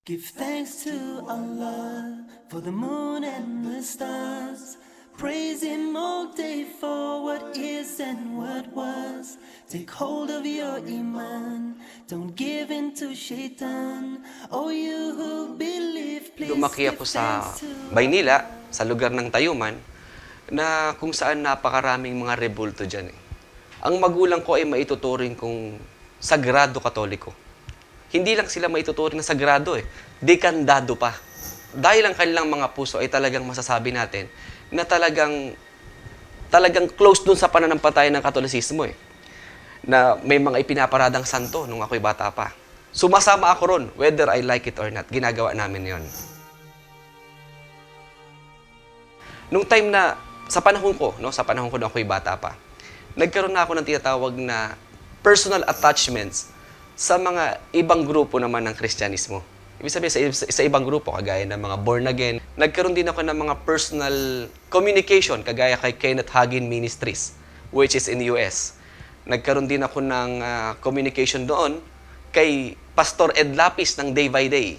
Give thanks to Allah for the moon and the stars. Praise Him all day for what is and what was. Take hold of your iman. Don't give in to shaitan. Oh, you who believe, please Lumaki give ako sa thanks to Maynila, sa lugar ng Tayuman, na kung saan napakaraming mga rebulto dyan. Ang magulang ko ay maituturing kong sagrado katoliko. Hindi lang sila maituturing na sagrado dekandado pa. Dahil ang kanilang mga puso ay talagang masasabi natin na talagang close dun sa pananampalataya ng Katolisismo na may mga ipinaparadang santo nung ako'y bata pa. Sumasama ako ron, whether I like it or not. Ginagawa namin yon. Nung time na, sa panahon ko na ako'y bata pa, nagkaroon na ako ng tinatawag na personal attachments sa mga ibang grupo naman ng Kristyanismo. Ibig sabihin, sa ibang grupo, kagaya ng mga born again, nagkaroon din ako ng mga personal communication, kagaya kay Kenneth Hagin Ministries, which is in the US. Nagkaroon din ako ng communication doon kay Pastor Ed Lapis ng Day by Day.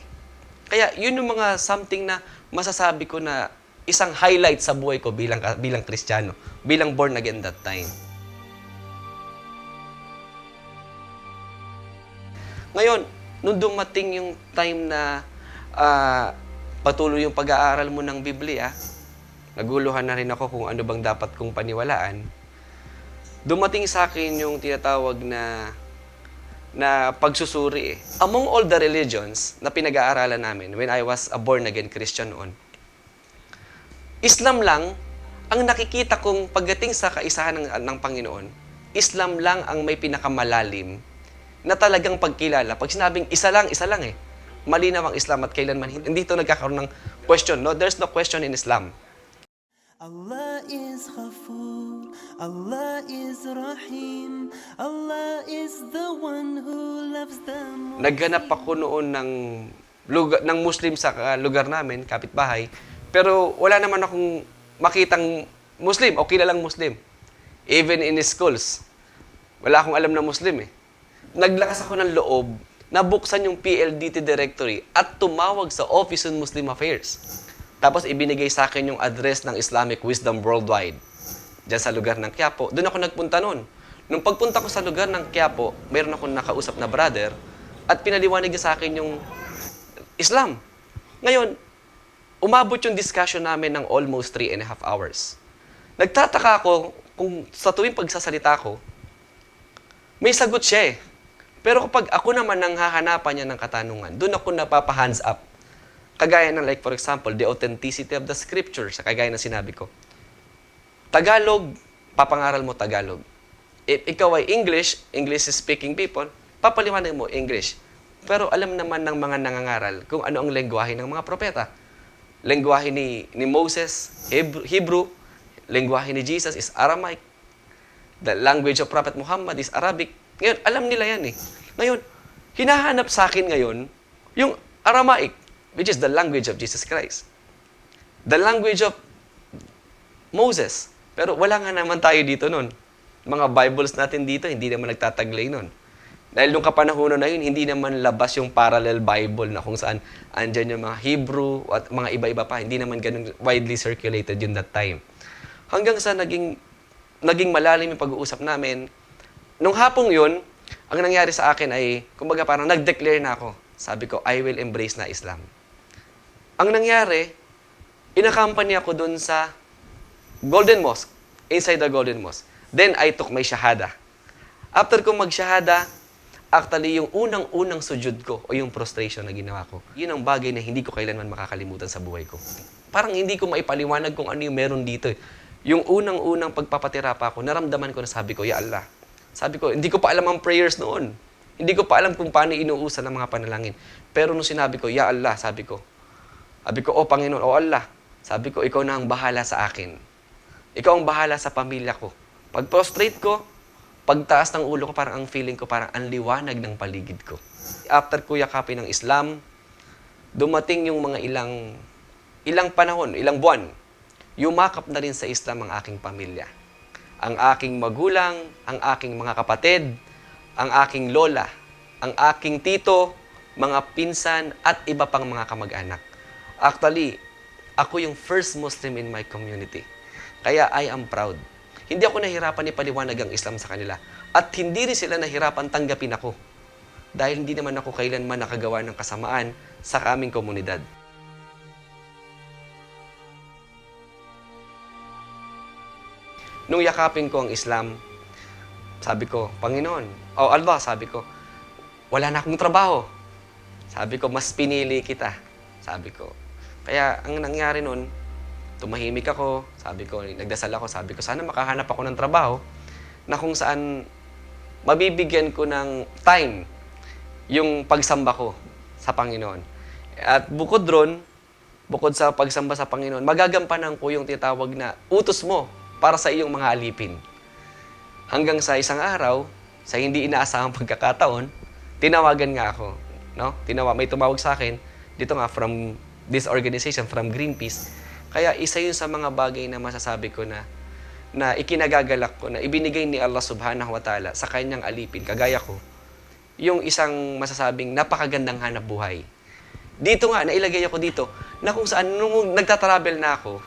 Kaya yun yung mga something na masasabi ko na isang highlight sa buhay ko bilang Kristiyano, bilang born again that time. Ngayon, nung dumating yung time na patuloy yung pag-aaral mo ng Biblia, naguluhan na rin ako kung ano bang dapat kong paniwalaan. Dumating sa akin yung tinatawag na pagsusuri. Among all the religions na pinag-aaralan namin when I was a born-again Christian noon, Islam lang ang nakikita kong pagdating sa kaisahan ng Panginoon, Islam lang ang may pinakamalalim na talagang pagkilala. Pag sinabing isa lang malinaw ang Islam at kailanman hindi ito nagkakaroon ng question. No, there's no question in Islam. Allah is Ghafoor, Allah is Rahim, Allah is the one who loves them. Naghanap ako noon ng Muslim sa lugar namin, kapitbahay, pero wala naman akong makitang Muslim o kilalang Muslim. Even in schools, wala akong alam na Muslim Naglakas ako ng loob na buksan yung PLDT directory at tumawag sa Office on Muslim Affairs. Tapos ibinigay sa akin yung address ng Islamic Wisdom Worldwide diyan sa lugar ng Quiapo. Doon ako nagpunta noon. Nung pagpunta ko sa lugar ng Quiapo, mayroon akong nakausap na brother at pinaliwanag niya sa akin yung Islam. Ngayon, umabot yung discussion namin ng almost 3.5 hours. Nagtataka ako kung sa tuwing pagsasalita ko, may sagot siya Pero kapag ako naman nang hahanapan niya ng katanungan, doon ako napapa-hands up. Kagaya ng like for example, the authenticity of the scriptures, kagaya na sinabi ko. Tagalog, papangaral mo Tagalog. If ikaw ay English speaking people, papaliwanag mo English. Pero alam naman ng mga nangangaral kung ano ang lengguwahe ng mga propeta. Lengguwahe ni Moses, Hebrew. Lengguwahe ni Jesus is Aramaic. The language of Prophet Muhammad is Arabic. Ngayon, alam nila yan Ngayon, hinahanap sa akin ngayon yung Aramaic, which is the language of Jesus Christ. The language of Moses. Pero wala nga naman tayo dito nun. Mga Bibles natin dito, hindi naman nagtataglay nun. Dahil nung kapanahonan na yun, hindi naman labas yung parallel Bible na kung saan andyan yung mga Hebrew at mga iba-iba pa. Hindi naman ganun widely circulated yun that time. Hanggang sa naging malalim yung pag-uusap namin. Nung hapong yun, ang nangyari sa akin ay, kumbaga parang nag-declare na ako. Sabi ko, I will embrace na Islam. Ang nangyari, inakampanya ako dun sa Golden Mosque, inside the Golden Mosque. Then I took my shahada. After kong mag-shahada, actually yung unang-unang sujud ko o yung prostration na ginawa ko, yun ang bagay na hindi ko kailanman makakalimutan sa buhay ko. Parang hindi ko maipaliwanag kung ano yung meron dito Yung unang-unang pagpapatira pa ako, naramdaman ko na sabi ko, Ya Allah. Sabi ko, hindi ko pa alam ang prayers noon. Hindi ko pa alam kung paano inuusan ng mga panalangin. Pero nung sinabi ko, Ya Allah, sabi ko, O Panginoon, O Allah, sabi ko, ikaw na ang bahala sa akin. Ikaw ang bahala sa pamilya ko. Pag prostrate ko, pagtaas ng ulo ko, parang ang feeling ko, parang ang liwanag ng paligid ko. After ko yakapin ng Islam, dumating yung mga ilang panahon, ilang buwan, yumakap na rin sa Islam ang aking pamilya. Ang aking magulang, ang aking mga kapatid, ang aking lola, ang aking tito, mga pinsan, at iba pang mga kamag-anak. Actually, ako yung first Muslim in my community. Kaya I am proud. Hindi ako nahirapan ipaliwanag ang Islam sa kanila. At hindi rin sila nahirapan tanggapin ako. Dahil hindi naman ako kailanman nakagawa ng kasamaan sa aming komunidad. Nung yakapin ko ang Islam, sabi ko, Panginoon, Allah, sabi ko, wala na akong trabaho. Sabi ko, mas pinili kita. Sabi ko. Kaya ang nangyari nun, tumahimik ako, sabi ko, nagdasal ako, sabi ko, sana makahanap ako ng trabaho na kung saan mabibigyan ko ng time yung pagsamba ko sa Panginoon. At bukod ron, bukod sa pagsamba sa Panginoon, magagampanan ko yung tinatawag na utos mo para sa iyong mga alipin. Hanggang sa isang araw, sa hindi inaasahang pagkakataon, tinawagan nga ako. No? May tumawag sa akin, dito nga from this organization, from Greenpeace. Kaya isa yun sa mga bagay na masasabi ko na ikinagagalak ko, na ibinigay ni Allah subhanahu wa ta'ala sa kanyang alipin, kagaya ko, yung isang masasabing napakagandang hanap buhay. Dito nga, nailagay ako dito, na kung saan, nung nagtatravel na ako,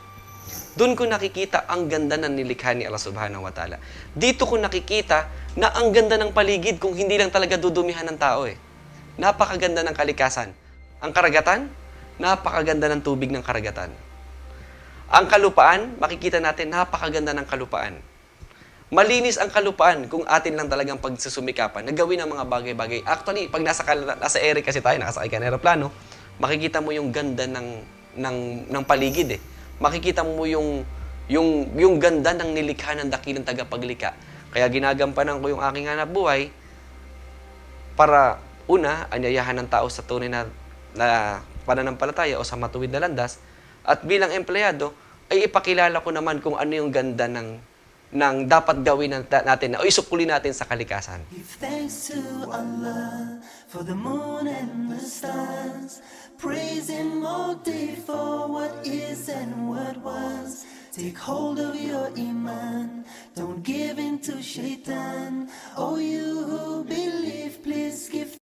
doon ko nakikita ang ganda ng nilikha ni Allah subhanahu wa ta'ala. Dito ko nakikita na ang ganda ng paligid kung hindi lang talaga dudumihan ng tao eh. Napakaganda ng kalikasan. Ang karagatan, napakaganda ng tubig ng karagatan. Ang kalupaan, makikita natin, napakaganda ng kalupaan. Malinis ang kalupaan kung atin lang talagang pagsusumikapan, nagawin ang mga bagay-bagay. Actually, pag nasa ere kasi tayo, nakasakay ka ng aeroplano, makikita mo yung ganda ng paligid eh. Makikita mo yung ganda ng nilikha ng dakilang tagapaglikha. Kaya ginagampanan ko yung aking hanap buhay para una, anyayahan ng tao sa tunay na pananampalataya o sa matuwid na landas, at bilang empleyado, ay ipakilala ko naman kung ano yung ganda ng dapat gawin natin o isukuli natin sa kalikasan. Give thanks to Allah for the moon and the stars. Praise Him all day for what is and what was. Take hold of your iman. Don't give in to shaitan. Oh, you who believe, please give